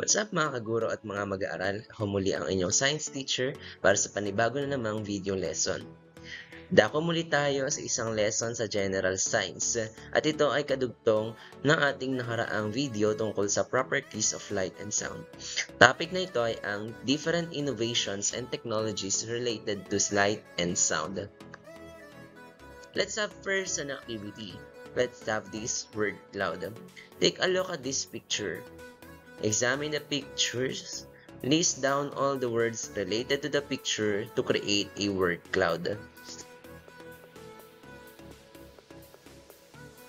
What's up mga kaguro at mga mag-aaral? Ako muli ang inyong science teacher para sa panibago na namang video lesson. Dako muli tayo sa isang lesson sa General Science at ito ay kadugtong ng ating nakaraang video tungkol sa properties of light and sound. Topic na ito ay ang different innovations and technologies related to light and sound. Let's have first an activity. Let's have this word cloud. Take a look at this picture. Examine the pictures. List down all the words related to the picture to create a word cloud.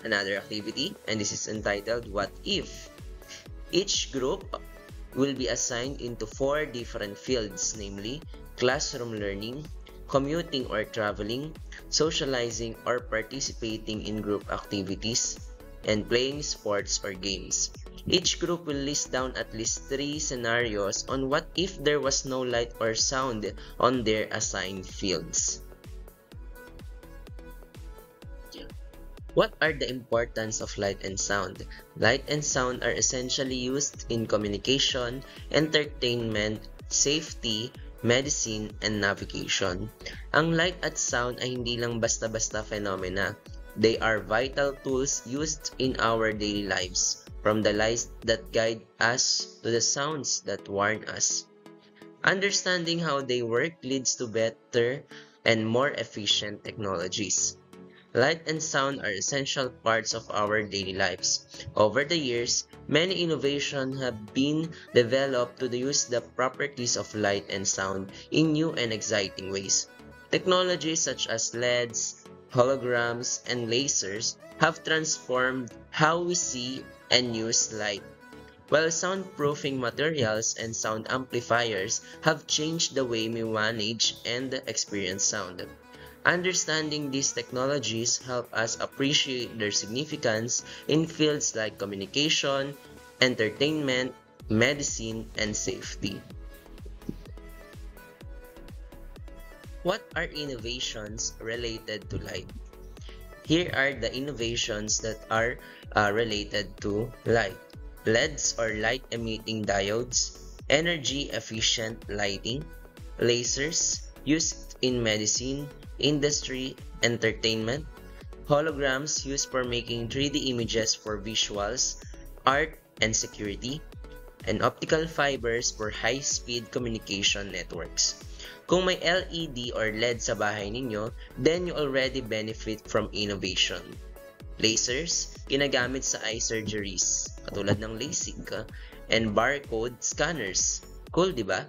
Another activity, and this is entitled What If? Each group will be assigned into 4 different fields, namely classroom learning, commuting or traveling, socializing or participating in group activities, and playing sports or games. Each group will list down at least 3 scenarios on what if there was no light or sound on their assigned fields. What are the importance of light and sound? Light and sound are essentially used in communication, entertainment, safety, medicine, and navigation. Ang light at sound ay hindi lang basta-basta phenomena. They are vital tools used in our daily lives, from the lights that guide us to the sounds that warn us. Understanding how they work leads to better and more efficient technologies. Light and sound are essential parts of our daily lives. Over the years, many innovations have been developed to use the properties of light and sound in new and exciting ways. Technologies such as LEDs, holograms, and lasers have transformed how we see and use light, while soundproofing materials and sound amplifiers have changed the way we manage and experience sound. Understanding these technologies help us appreciate their significance in fields like communication, entertainment, medicine, and safety. What are innovations related to light? Here are the innovations that are related to light. LEDs or light-emitting diodes, energy-efficient lighting, lasers used in medicine, industry, entertainment, holograms used for making 3D images for visuals, art, and security, and optical fibers for high-speed communication networks. Kung may LED or LED sa bahay ninyo, then you already benefit from innovation. Lasers, ginagamit sa eye surgeries, katulad ng LASIK, and barcode scanners. Cool, di ba?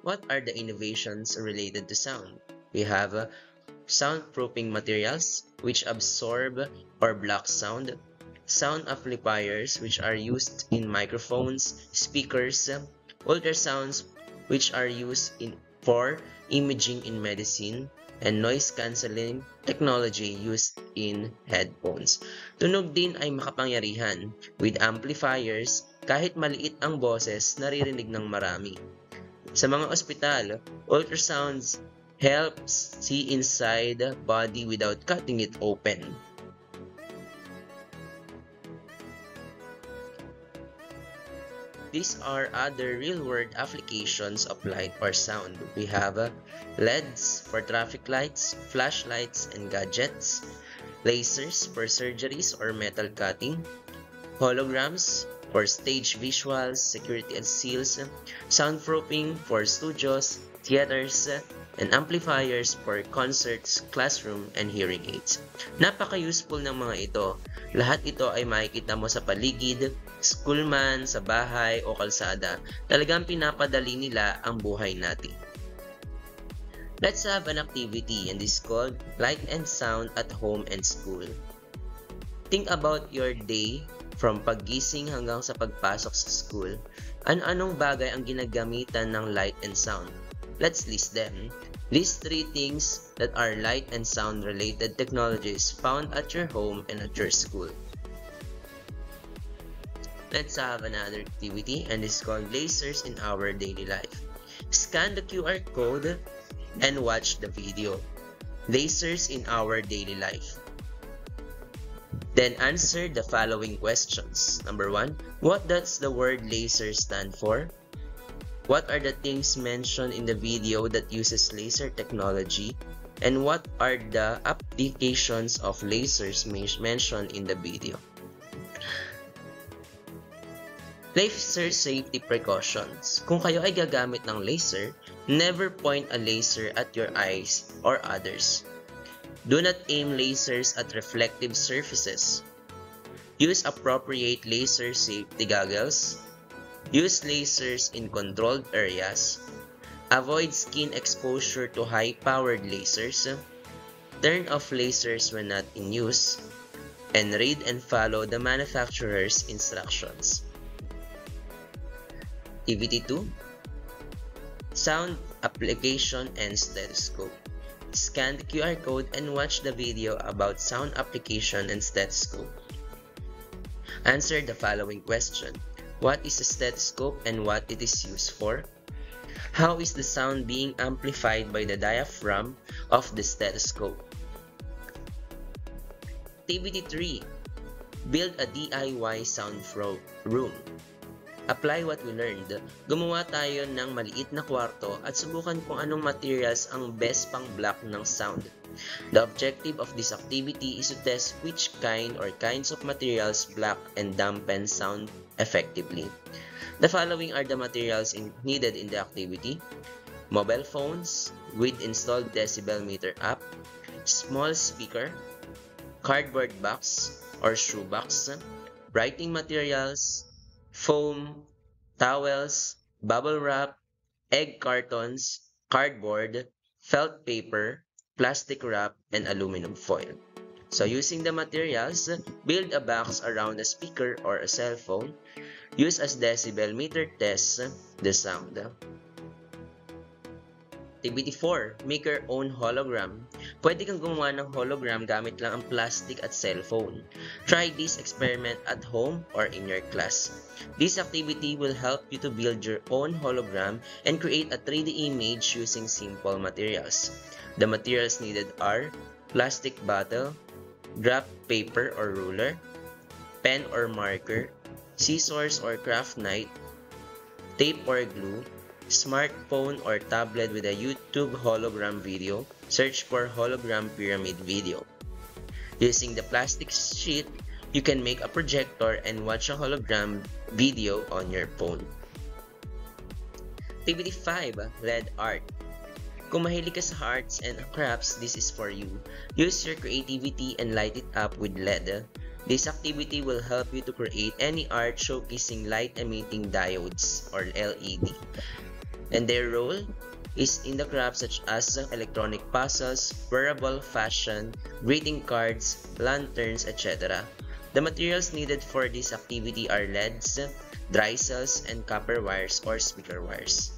What are the innovations related to sound? We have soundproofing materials which absorb or block sound, sound amplifiers which are used in microphones, speakers, ultrasounds which are used for imaging in medicine, and noise cancelling technology used in headphones. Tunog din ay makapangyarihan. With amplifiers, kahit maliit ang boses, naririnig ng marami. Sa mga ospital, ultrasounds helps see inside the body without cutting it open. These are other real-world applications of light or sound. We have LEDs for traffic lights, flashlights, and gadgets, lasers for surgeries or metal cutting, holograms for stage visuals, security and seals, soundproofing for studios, theaters, and amplifiers for concerts, classroom, and hearing aids. Napaka-useful ng mga ito. Lahat ito ay makikita mo sa paligid, school man, sa bahay, o kalsada. Talagang pinapadali nila ang buhay natin. Let's have an activity, and this is called Light and Sound at Home and School. Think about your day from paggising hanggang sa pagpasok sa school. Ano-anong bagay ang ginagamitan ng light and sound? Let's list them. List 3 things that are light and sound related technologies found at your home and at your school. Let's have another activity, and this is called Lasers in Our Daily Life. Scan the QR code and watch the video. Lasers in Our Daily Life. Then answer the following questions. Number 1, what does the word laser stand for? What are the things mentioned in the video that uses laser technology? And what are the applications of lasers mentioned in the video? Laser safety precautions. Kung kayo ay gagamit ng laser, never point a laser at your eyes or others. Do not aim lasers at reflective surfaces. Use appropriate laser safety goggles. Use lasers in controlled areas. Avoid skin exposure to high-powered lasers. Turn off lasers when not in use. And read and follow the manufacturer's instructions. Activity 2. Sound application and stethoscope. Scan the QR code and watch the video about sound application and stethoscope. Answer the following question. What is a stethoscope and what it is used for? How is the sound being amplified by the diaphragm of the stethoscope? Activity 3. Build a DIY sound room. Apply what we learned. Gumawa tayo ng maliit na kwarto at subukan kung anong materials ang best pang block ng sound. The objective of this activity is to test which kind or kinds of materials block and dampen sound effectively. The following are the materials needed in the activity: mobile phones with installed decibel meter app, small speaker, cardboard box or shoebox, writing materials, foam, towels, bubble wrap, egg cartons, cardboard, felt paper, plastic wrap, and aluminum foil. So using the materials, build a box around a speaker or a cell phone. Use as decibel meter test the sound. Activity 4. Make your own hologram. Pwede kang gumawa ng hologram gamit lang ang plastic at cellphone. Try this experiment at home or in your class. This activity will help you to build your own hologram and create a 3D image using simple materials. The materials needed are plastic bottle, graph paper or ruler, pen or marker, scissors or craft knife, tape or glue, smartphone or tablet with a YouTube hologram video. Search for hologram pyramid video. Using the plastic sheet, you can make a projector and watch a hologram video on your phone. Activity 5. LED art. Kung mahilig ka sa arts and crafts, this is for you. Use your creativity and light it up with LED. This activity will help you to create any art showcasing light-emitting diodes or LED. And their role is in the crafts such as electronic puzzles, wearable fashion, greeting cards, lanterns, etc. The materials needed for this activity are LEDs, dry cells, and copper wires or speaker wires.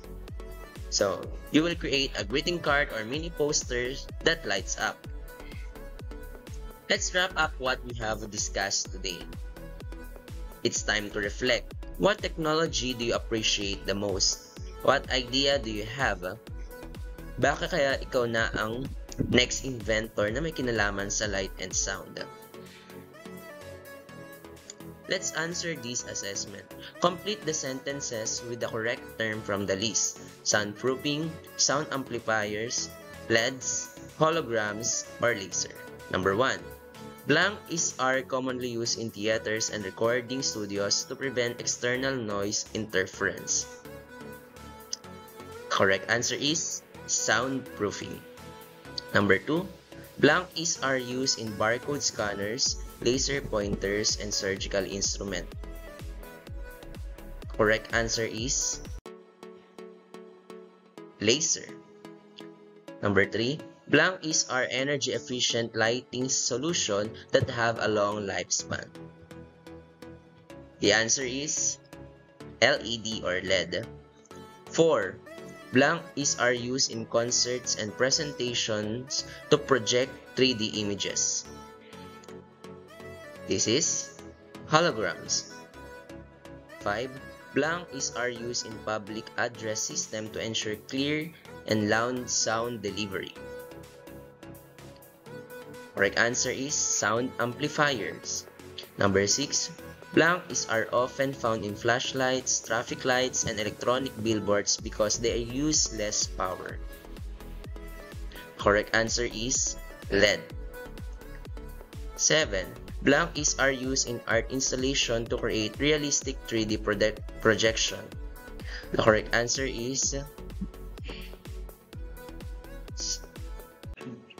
So, you will create a greeting card or mini posters that lights up. Let's wrap up what we have discussed today. It's time to reflect. What technology do you appreciate the most? What idea do you have? Baka kaya ikaw na ang next inventor na may kinalaman sa light and sound? Let's answer this assessment. Complete the sentences with the correct term from the list: soundproofing, sound amplifiers, LEDs, holograms, or laser. Number 1. Blank are commonly used in theaters and recording studios to prevent external noise interference. Correct answer is soundproofing. Number 2. Blank are used in barcode scanners, laser pointers, and surgical instrument. Correct answer is laser. Number 3. Blank are energy-efficient lighting solution that have a long lifespan. The answer is LED or LED. 4. Blank are used in concerts and presentations to project 3D images. This is holograms. 5. Blank are used in public address system to ensure clear and loud sound delivery. Correct answer is sound amplifiers. Number 6. Blanks are often found in flashlights, traffic lights, and electronic billboards because they use less power. Correct answer is LED. 7. Blanks are used in art installation to create realistic 3D projection. The correct answer is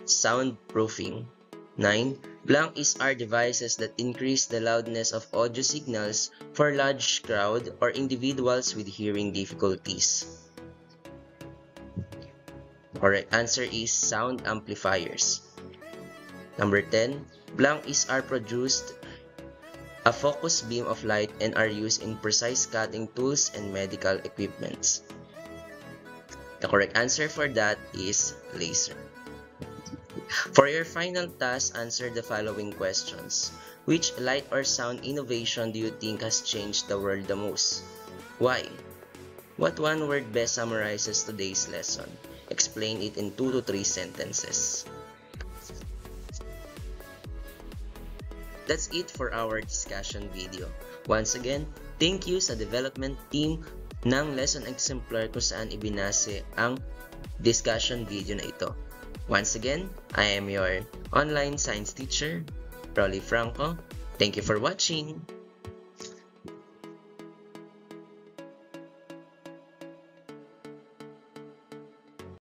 soundproofing. 9. Blanks are devices that increase the loudness of audio signals for large crowd or individuals with hearing difficulties. Correct answer is sound amplifiers. Number 10. Blanks are produced a focused beam of light and are used in precise cutting tools and medical equipments. The correct answer for that is laser. For your final task, answer the following questions. Which light or sound innovation do you think has changed the world the most? Why? What one word best summarizes today's lesson? Explain it in 2 to 3 sentences. That's it for our discussion video. Once again, thank you sa development team ng Lesson Exemplar kung saan ibinase ang discussion video na ito. Once again, I am your online science teacher, Rolly Franco. Thank you for watching.